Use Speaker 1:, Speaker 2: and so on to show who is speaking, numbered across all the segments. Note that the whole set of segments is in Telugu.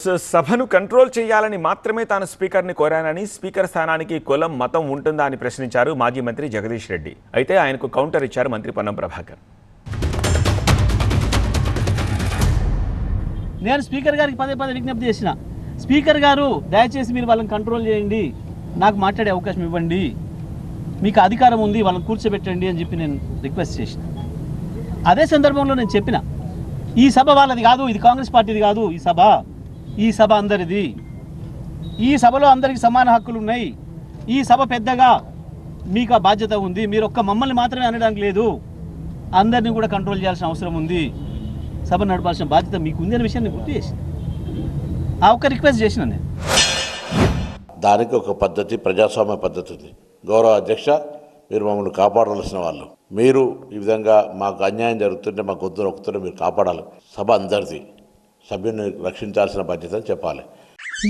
Speaker 1: సభను కంట్రోల్ చేయాలని మాత్రమే తాను స్పీకర్ని కోరానని స్పీకర్ స్థానానికి కులం మతం ఉంటుందా అని ప్రశ్నించారు మాజీ మంత్రి జగదీష్ రెడ్డి. అయితే ఆయనకు కౌంటర్ ఇచ్చారు మంత్రి పొన్నం ప్రభాకర్.
Speaker 2: నేను స్పీకర్ గారికి పదే పదే విజ్ఞప్తి చేసిన, స్పీకర్ గారు దయచేసి మీరు వాళ్ళని కంట్రోల్ చేయండి, నాకు మాట్లాడే అవకాశం ఇవ్వండి, మీకు అధికారం ఉంది, వాళ్ళని కూర్చోబెట్టండి అని చెప్పి నేను రిక్వెస్ట్ చేసిన. అదే సందర్భంలో నేను చెప్పిన, ఈ సభ వాళ్ళది కాదు, ఇది కాంగ్రెస్ పార్టీది కాదు, ఈ సభ అందరిది, ఈ సభలో అందరికీ సమాన హక్కులు ఉన్నాయి, ఈ సభ పెద్దగా మీకు ఆ బాధ్యత ఉంది, మీరు ఒక్క మమ్మల్ని మాత్రమే అనడానికి లేదు, అందరినీ కూడా కంట్రోల్ చేయాల్సిన అవసరం ఉంది, సభ నడపాల్సిన బాధ్యత మీకు ఉంది అనే విషయాన్ని గుర్తు చేసి ఆ ఒక్క రిక్వెస్ట్ చేసిన నేను.
Speaker 3: దానికి ఒక పద్ధతి, ప్రజాస్వామ్య పద్ధతి ఉంది. గౌరవ అధ్యక్ష, మీరు మమ్మల్ని కాపాడాల్సిన వాళ్ళు, మీరు ఈ విధంగా మాకు అన్యాయం జరుగుతుంటే మా గొంతు నొక్కుతుంటే మీరు కాపాడాలి, సభ అందరిది, సభ్యుని రక్షించాల్సిన బాధ్యత అని చెప్పాలి.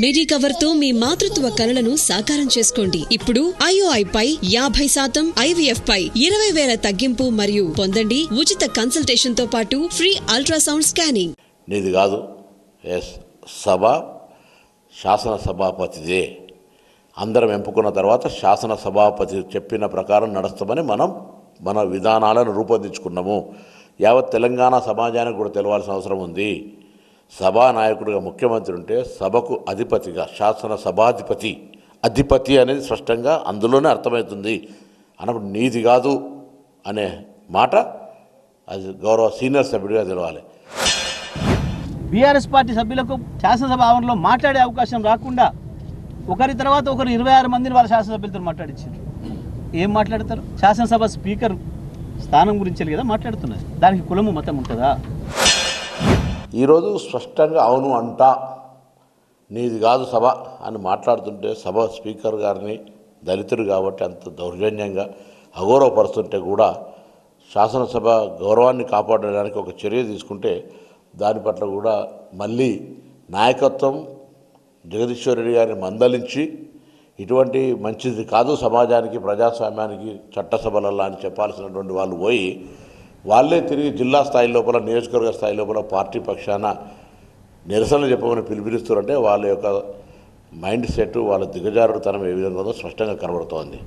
Speaker 4: మెడికవర్ తో మీ మాతృత్వ కలలను సాకారం చేసుకోండి. ఇప్పుడు IOI పై 50%, IVF పై 20,000 తగ్గింపు మరియు పొందండి ఉచిత కన్సల్టేషన్ తో పాటు ఫ్రీ అల్ట్రాసౌండ్ స్కానింగ్.
Speaker 3: నీది కాదు, సభ శాసన సభాపతిదే. అందరం ఎంపుకున్న తర్వాత శాసన సభాపతి చెప్పిన ప్రకారం నడుస్తామని మన విధానాలను రూపొందించుకున్నాము. యావత్ తెలంగాణ సమాజానికి కూడా తెలవాల్సిన అవసరం ఉంది. సభానాయకుడిగా ముఖ్యమంత్రి ఉంటే సభకు అధిపతిగా శాసన సభాధిపతి, అధిపతి అనేది స్పష్టంగా అందులోనే అర్థమవుతుంది. అన్నప్పుడు నీది కాదు అనే మాట అది గౌరవ సీనియర్ సభ్యుడిగా తెలవాలి.
Speaker 2: బీఆర్ఎస్ పార్టీ సభ్యులకు శాసనసభ ఆవరణలో మాట్లాడే అవకాశం రాకుండా ఒకరి తర్వాత ఒకరు 26 మందిని వాళ్ళ శాసనసభ్యులతో మాట్లాడించారు. ఏం మాట్లాడతారు? శాసనసభ స్పీకర్ స్థానం గురించి కదా మాట్లాడుతున్నారు, దానికి కులము మతం ఉంటుందా?
Speaker 3: ఈరోజు స్పష్టంగా అవును అంటా, నీది కాదు సభ అని మాట్లాడుతుంటే సభ స్పీకర్ గారిని దళితుడు కాబట్టి అంత దౌర్జన్యంగా అగౌరవపరుస్తుంటే కూడా శాసనసభ గౌరవాన్ని కాపాడడానికి ఒక చర్య తీసుకుంటే దాని పట్ల కూడా మళ్ళీ నాయకత్వం జగదీశ్వర్ రెడ్డి గారిని మందలించి ఇటువంటి మంచిది కాదు సమాజానికి, ప్రజాస్వామ్యానికి, చట్టసభలలో అని చెప్పాల్సినటువంటి వాళ్ళు పోయి వాళ్ళే తిరిగి జిల్లా స్థాయి లోపల, నియోజకవర్గ స్థాయి లోపల పార్టీ పక్షాన నిరసనలు చెప్పమని పిలుపునిస్తారంటే వాళ్ళ యొక్క మైండ్ సెట్, వాళ్ళ దిగజారుడుతనం ఏ విధంగా ఉందో స్పష్టంగా కనబడుతోంది.